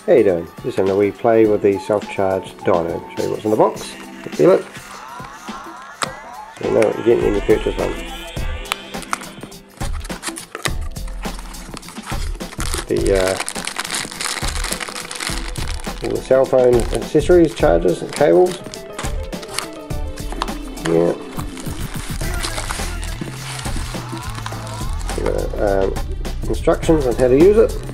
How you doing? Just having a wee play with the self-charged dyno. Show you what's in the box. Feel it. So you know what you're getting when you purchase one. All the cell phone accessories, chargers and cables. Yeah. Instructions on how to use it.